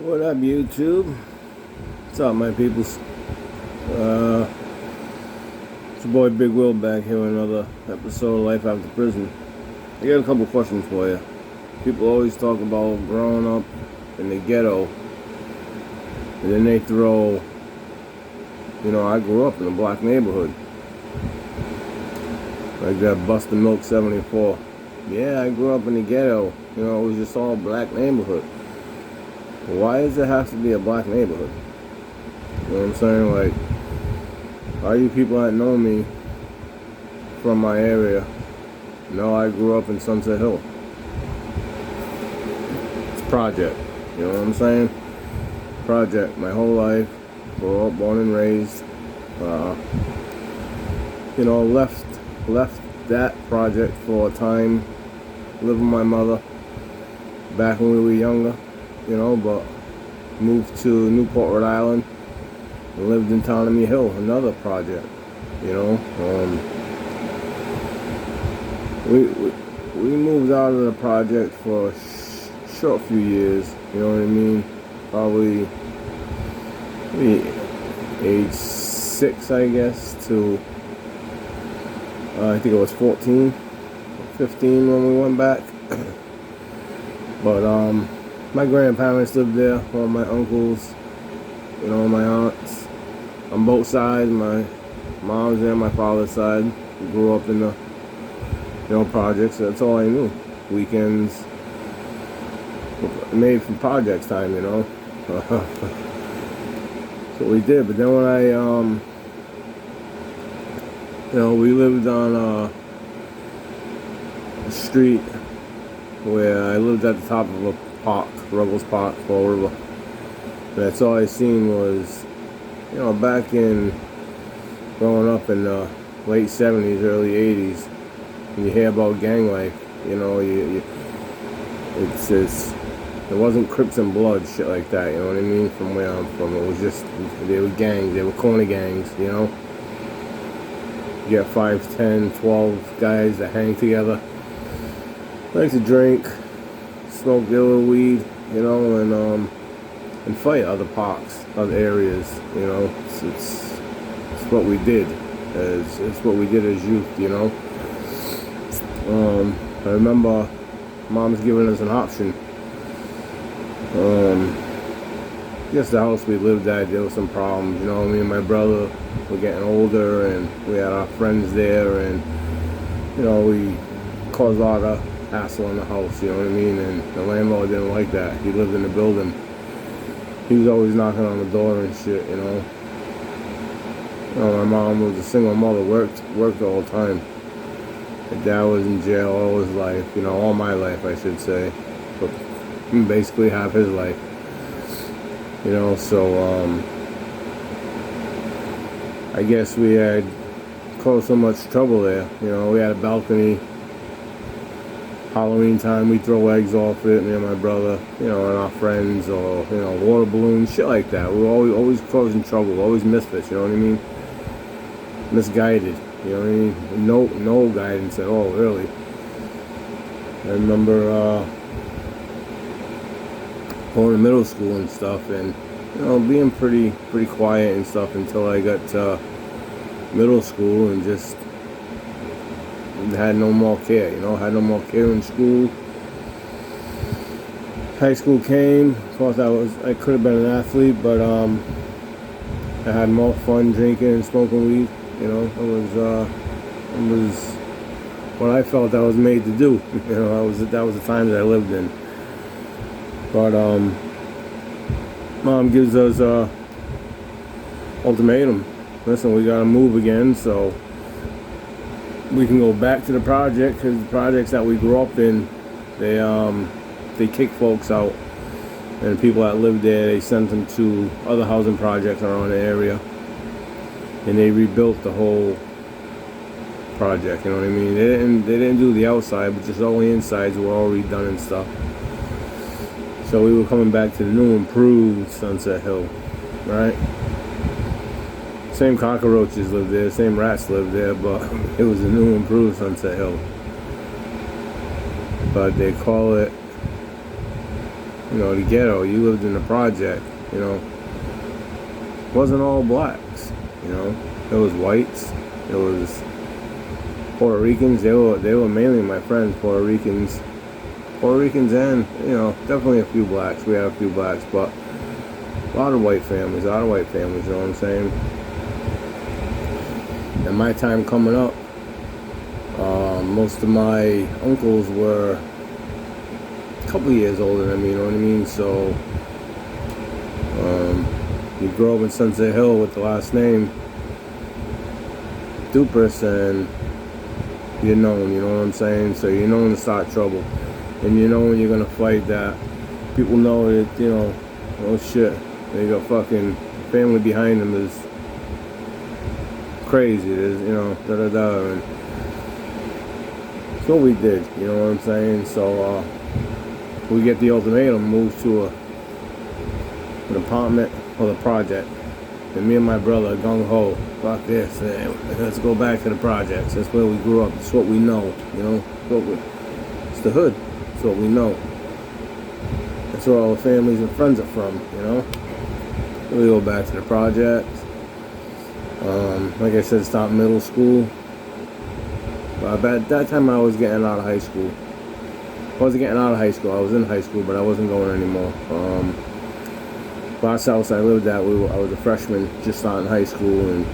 What up, YouTube? What's up, my peoples? It's your boy Big Will back here with another episode of Life After Prison. I got a couple questions for you. People always talk about growing up in the ghetto, and then they throw, I grew up in a black neighborhood. Like that Buster Milk 74. Yeah, I grew up in the ghetto. It was just all black neighborhood. Why does it have to be a black neighborhood? You know what I'm saying? Like, all you people that know me from my area know I grew up in Sunset Hill. It's Project. You know what I'm saying? Project. My whole life. Grew up, born and raised. Left that project for a time. Lived with my mother back when we were younger. But moved to Newport, Rhode Island, and lived in Townamy Hill, another project. We moved out of the project for a short few years. You know what I mean? Probably age 6, I guess, to I think it was 14, 15 when we went back. But my grandparents lived there, all my uncles, my aunts, on both sides, my mom's and my father's side. We grew up in the, projects. That's all I knew. Weekends, made from projects time, That's what we did. But then when we lived on a street where I lived at the top of a park, Ruggles Park, Fall River. That's all I seen was, back in growing up in the late 70s, early 80s, when you hear about gang life, it wasn't Crips and Blood, shit like that, you know what I mean, from where I'm from. It was just, they were gangs, they were corner gangs, You get 5, 10, 12 guys that hang together, like to drink, smoke a little weed, and fight other parks, other areas, It's what we did. It's what we did as youth, I remember Mom's giving us an option. Just the house we lived at, there was some problems, me and my brother were getting older, and we had our friends there, and, we caused a lot of hassle in the house, you know what I mean? And the landlord didn't like that. He lived in the building. He was always knocking on the door and shit, my mom was a single mother, worked all the time. My dad was in jail all his life, all my life, I should say. But basically half his life. So I guess we had caused so much trouble there. We had a balcony. Halloween time, we throw eggs off it, me and my brother, and our friends, or, water balloons, shit like that. We were always causing trouble, always misfits, you know what I mean? Misguided, you know what I mean? No guidance at all, really. I remember going to middle school and stuff, and, being pretty quiet and stuff until I got to middle school and just had no more care, had no more care in school. High school came. Of course, I could have been an athlete, but I had more fun drinking and smoking weed. It was what I felt I was made to do. That was the times I lived in. But Mom gives us a ultimatum. Listen, we gotta move again, so we can go back to the project, because the projects that we grew up in, they kick folks out, and the people that lived there, they sent them to other housing projects around the area, and they rebuilt the whole project. You know what I mean? They didn't do the outside, but just all the insides were all redone and stuff. So we were coming back to the new improved Sunset Hill, right? Same cockroaches lived there, same rats lived there, but it was a new improved Sunset Hill. But they call it the ghetto. You lived in the project. Wasn't all blacks. It was whites. It was Puerto Ricans. They were mainly my friends, Puerto Ricans, and definitely a few blacks. We had a few blacks, but a lot of white families. You know what I'm saying? And my time coming up, most of my uncles were a couple years older than me. You know what I mean? So you grow up in Sunset Hill with the last name Dupas, and you're known, you know what I'm saying? So you're known to start trouble. And you know when you're gonna fight that people know that, oh shit, they got fucking family behind them is crazy. There's, da-da-da. And that's what we did, you know what I'm saying? So we get the ultimatum, move to an apartment or the project. And me and my brother, gung-ho, fuck this, let's go back to the projects. That's where we grew up. It's what we know, it's the hood. It's what we know. That's where all the families and friends are from, We go back to the projects. Like I said, start middle school. But at that time I was getting out of high school. I wasn't getting out of high school. I was in high school, but I wasn't going anymore. Last house I lived at, I was a freshman, just starting high school, and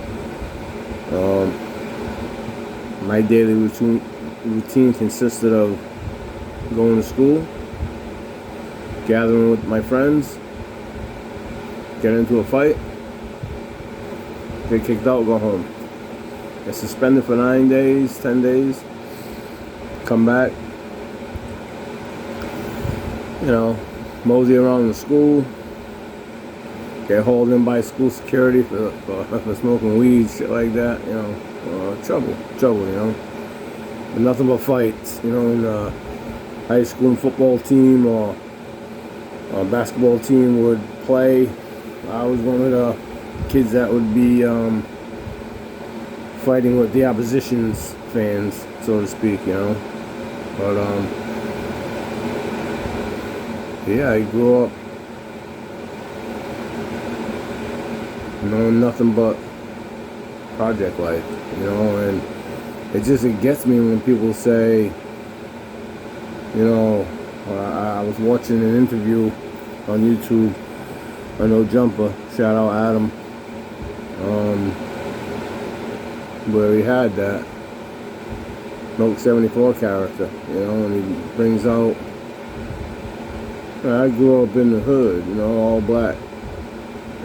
my daily routine consisted of going to school, gathering with my friends, get into a fight, get kicked out, go home. Get suspended for 9 days, 10 days, come back, mosey around the school, get hauled in by school security for smoking weed, shit like that, trouble, But nothing but fights, in the high school football team or basketball team would play. I was one of the kids that would be fighting with the opposition's fans, so to speak, But yeah, I grew up knowing nothing but project life, and it gets me when people say, I was watching an interview on YouTube, I know Jumper, shout out Adam, where he had that Milk 74 character, and he brings out, I grew up in the hood, all black.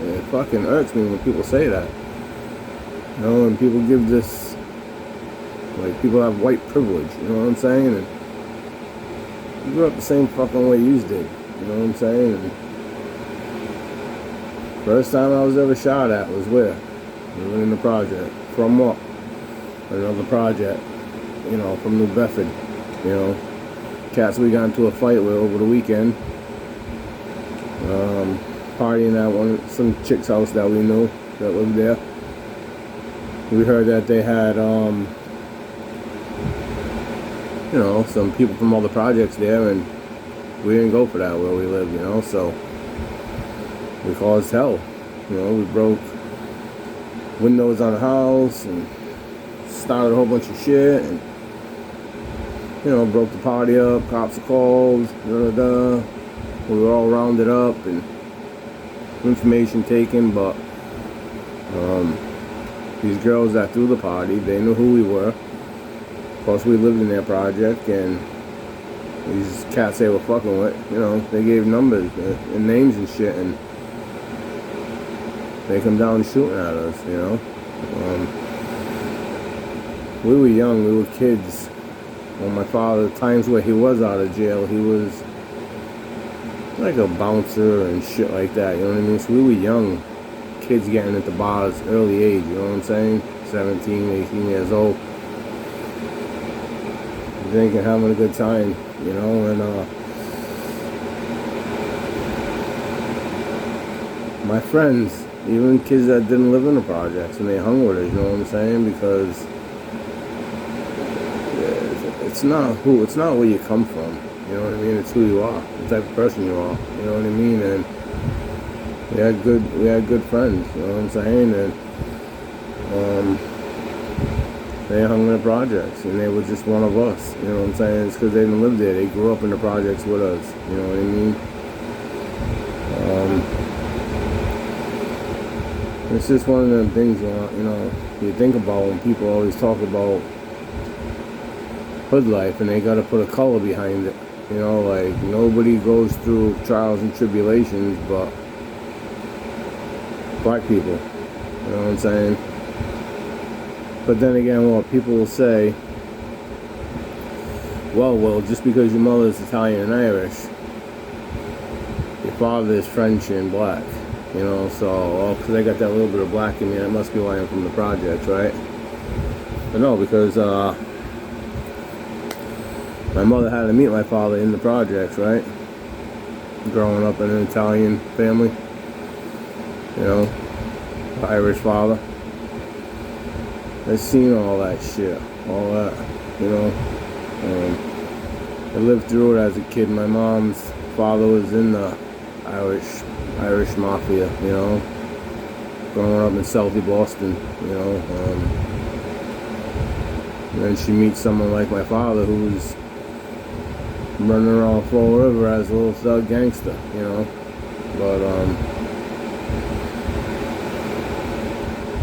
It fucking irks me when people say that. And people give this, people have white privilege, you know what I'm saying? And you grew up the same fucking way you did, you know what I'm saying? And first time I was ever shot at was where? Living in the project. From what? Another project, from New Bedford, Cats we got into a fight with over the weekend. Partying at some chick's house that we knew that lived there. We heard that they had, some people from all the projects there, and we didn't go for that where we lived, so we caused hell. We broke windows on the house and started a whole bunch of shit, and broke the party up. Cops are called. We were all rounded up and information taken, but these girls that threw the party, they knew who we were. Of course, we lived in their project, and these cats they were fucking with, they gave numbers and names and shit, and they come down shooting at us, we were young, we were kids. When my father, the times where he was out of jail, he was like a bouncer and shit like that, you know what I mean? So we were young kids getting into bars early age, you know what I'm saying? 17, 18 years old. Drinking, having a good time, and my friends, even kids that didn't live in the projects, and they hung with us, you know what I'm saying? Because it's not where you come from, You know what I mean? It's who you are, the type of person you are. You know what I mean? And we had good friends. You know what I'm saying? And they hung in the projects, and they were just one of us. You know what I'm saying? It's because they didn't live there. They grew up in the projects with us. You know what I mean? It's just one of them things, you think about when people always talk about hood life, and they got to put a color behind it. You know, like, nobody goes through trials and tribulations but black people. You know what I'm saying? But then again, what people will say, well, just because your mother is Italian and Irish, your father is French and black. You know, so, because I got that little bit of black in me, that must be why I'm from the projects, right? But no, because my mother had to meet my father in the projects, right? Growing up in an Italian family, you know, Irish father. I've seen all that shit, all that, you know. I lived through it as a kid. My mom's father was in the Irish mafia, you know, growing up in Southie Boston, you know. And then she meets someone like my father who's running around Fall River as a little thug gangster, you know. But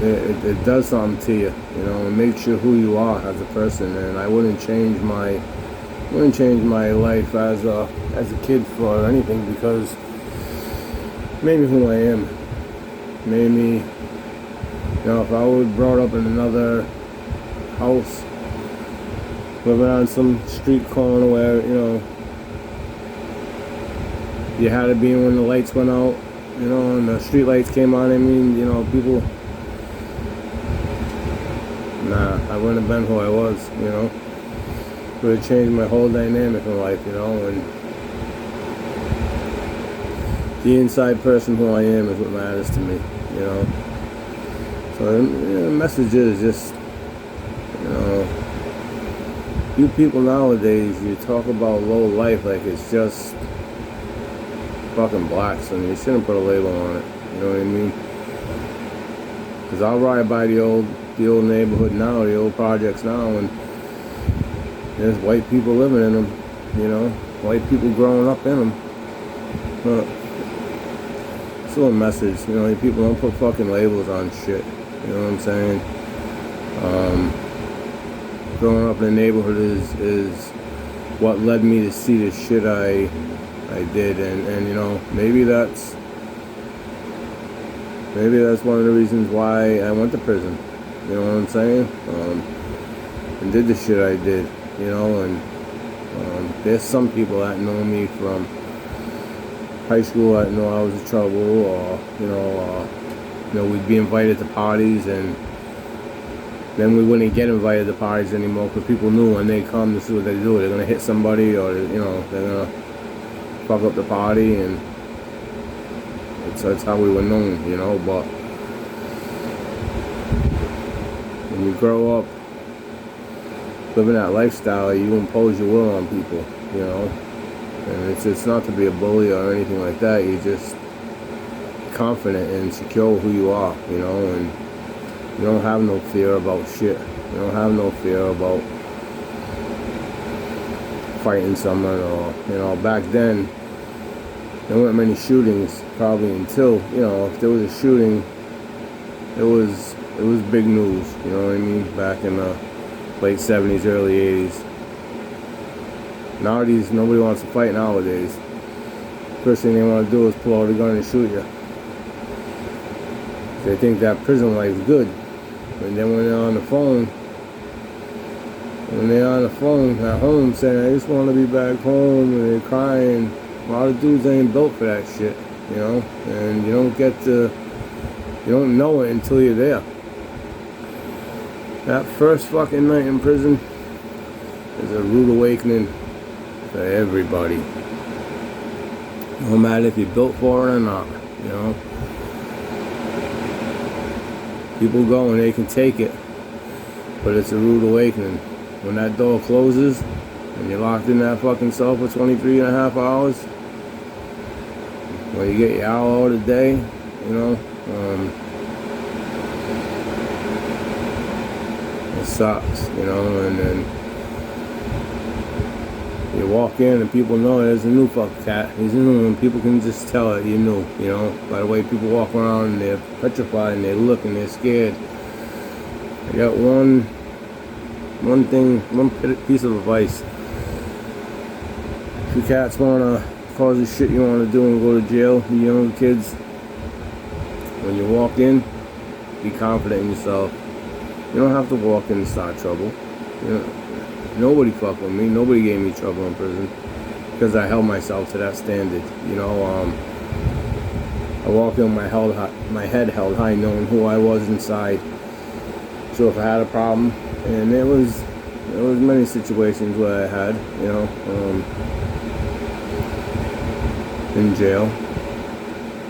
it does something to you, you know. It makes you who you are as a person, and I wouldn't change my life as a kid for anything, because it made me who I am. It made me, you know, if I was brought up in another house, living on some street corner where, you know, you had to be when the lights went out, you know, and the street lights came on. I mean, you know, people, I wouldn't have been who I was, you know. It would have changed my whole dynamic in life, you know. And the inside person who I am is what matters to me, you know. So, the message is just, you know, you people nowadays, you talk about low life like it's just fucking blacks, and you shouldn't put a label on it, you know what I mean? Because I'll ride by the old neighborhood now, the old projects now, and there's white people living in them, you know, white people growing up in them. But it's a little message, you know, people don't put fucking labels on shit, you know what I'm saying? Growing up in the neighborhood is what led me to see the shit I did, and you know, maybe that's one of the reasons why I went to prison, you know what I'm saying? And did the shit I did, you know. And there's some people that know me from high school that know I was in trouble, or you know, we'd be invited to parties, and then we wouldn't get invited to parties anymore because people knew when they come, this is what they do. They're gonna hit somebody, or you know, they're gonna fuck up the party, and that's how we were known, you know. But when you grow up living that lifestyle, you impose your will on people, you know. And it's not to be a bully or anything like that. You're just confident and secure who you are, you know, and you don't have no fear about shit. You don't have no fear about fighting someone, or, you know, back then there weren't many shootings probably until, you know, if there was a shooting, it was big news, you know what I mean, back in the late 70s, early 80s. Nowadays, nobody wants to fight nowadays. First thing they want to do is pull out a gun and shoot you. They think that prison life's good. And then when they're on the phone at home saying, I just want to be back home, and they're crying, a lot of dudes ain't built for that shit, you know? And you don't know it until you're there. That first fucking night in prison is a rude awakening for everybody. No matter if you're built for it or not, you know. People go and they can take it, but it's a rude awakening. When that door closes, When you're locked in that fucking cell for 23 and a half hours, when you get your hour out a day, you know, it sucks, you know, and then you walk in and people know there's a new fuck cat. He's new, and people can just tell it you're new, you know, by the way people walk around and they're petrified and they look and they're scared. I got one piece of advice. If your cats wanna cause the shit you wanna do and go to jail, you younger kids, when you walk in, be confident in yourself. You don't have to walk in and start trouble. You know, nobody fucked with me. Nobody gave me trouble in prison because I held myself to that standard. You know, I walked in with my head held high, knowing who I was inside. So if I had a problem, and there was many situations where I had, you know, in jail,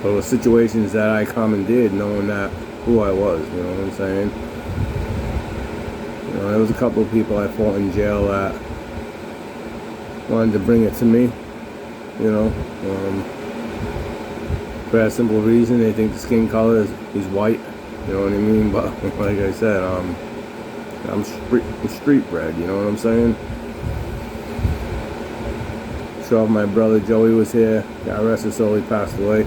but it was situations that I commandeered, knowing that who I was. You know what I'm saying? You know, there was a couple of people I fought in jail that wanted to bring it to me. You know, for that simple reason, they think the skin color is white. You know what I mean? But like I said, I'm street bred. You know what I'm saying? So if my brother Joey was here, got arrested, so he passed away.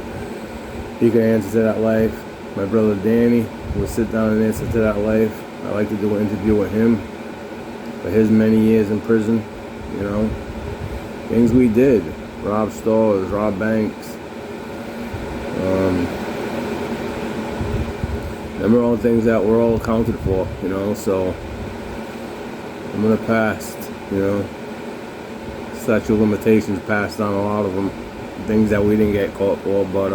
He could answer to that life. My brother Danny would sit down and answer to that life. I like to do an interview with him for his many years in prison. You know, things we did: rob stores, rob banks. Them are all things that we're all accounted for, you know, so I'm gonna pass, you know. Statute of limitations passed on a lot of them, things that we didn't get caught for, but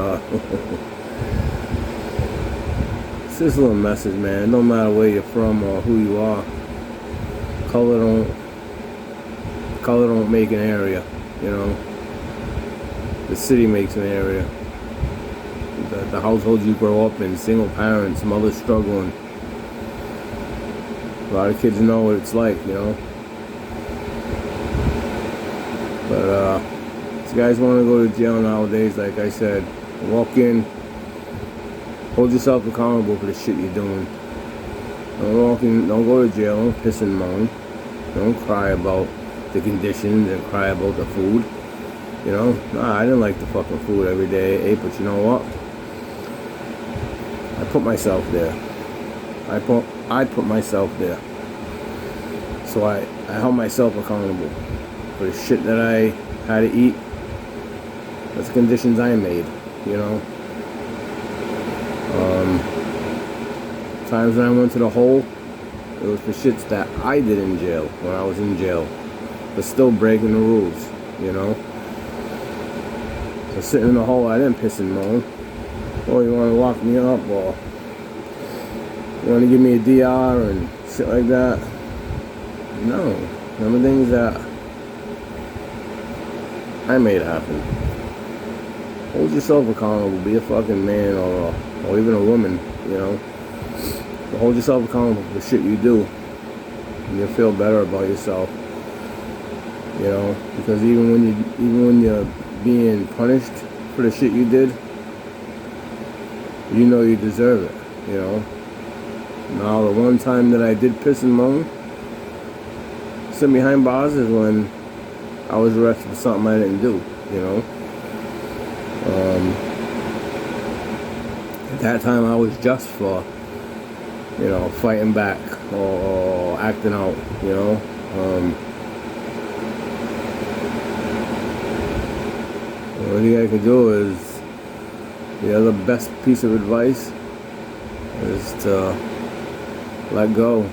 it's just a little message, man. No matter where you're from or who you are, color don't make an area, you know. The city makes an area. The households you grow up in, single parents, mothers struggling. A lot of kids know what it's like, you know. But these guys want to go to jail nowadays, like I said. Walk in, hold yourself accountable for the shit you're doing. Don't walk in, don't go to jail, don't piss and moan. Don't cry about the conditions and cry about the food. You know, nah, I didn't like the fucking food every day I ate, but you know what? I put myself there. I put myself there. So I held myself accountable for the shit that I had to eat. That's the conditions I made, you know. Times when I went to the hole, it was for shits that I did in jail when I was in jail, but still breaking the rules, you know. So sitting in the hole, I didn't piss and moan. Oh, you want to lock me up, or you want to give me a DR and shit like that? No. Them are things that I made happen. Hold yourself accountable. Be a fucking man or even a woman, you know. But hold yourself accountable for shit you do, and you'll feel better about yourself. You know, because even when you're being punished for the shit you did, you know you deserve it, you know. Now, the one time that I did piss and moan, sitting behind bars, is when I was arrested for something I didn't do, you know. At that time, I was just for, you know, fighting back or acting out, you know. The only thing I could do is, the other best piece of advice is to let go.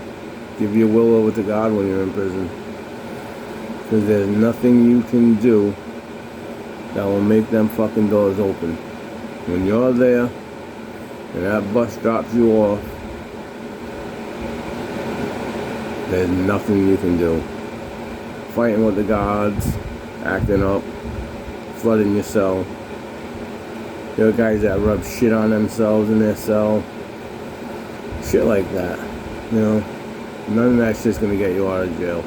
Give your will over to God when you're in prison. Because there's nothing you can do that will make them fucking doors open. When you're there and that bus drops you off, there's nothing you can do. Fighting with the guards, acting up, flooding your cell. There are guys that rub shit on themselves in their cell. Shit like that. You know, none of that shit's gonna get you out of jail.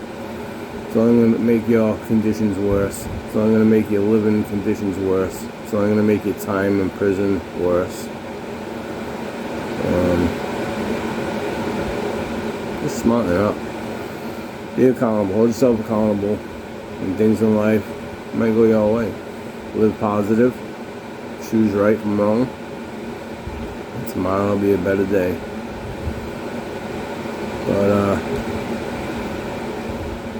It's only going to make your conditions worse. It's only going to make your living conditions worse. It's only going to make your time in prison worse. Just smarten up. Be accountable. Hold yourself accountable. And things in life might go your way. Live positive. Choose right from wrong. And tomorrow will be a better day. But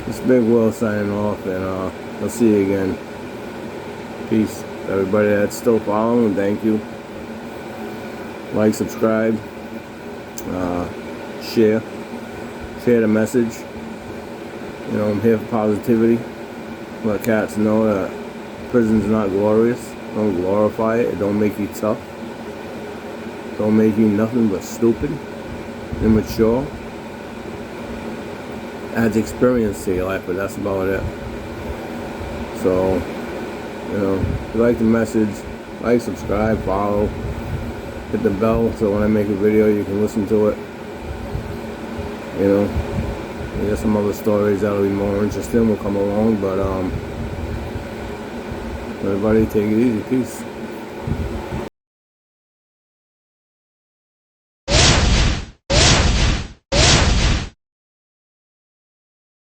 this Big Will signing off, and I'll see you again. Peace. Everybody that's still following, thank you. Like, subscribe, share the message. You know, I'm here for positivity. Let cats know that prison's not glorious. Don't glorify it. It don't make you tough. Don't make you nothing but stupid, immature. Adds experience to your life, but that's about it. So, you know, if you like the message, like, subscribe, follow, hit the bell so when I make a video you can listen to it. You know, there's some other stories that'll be more interesting will come along, but everybody take it easy. Peace.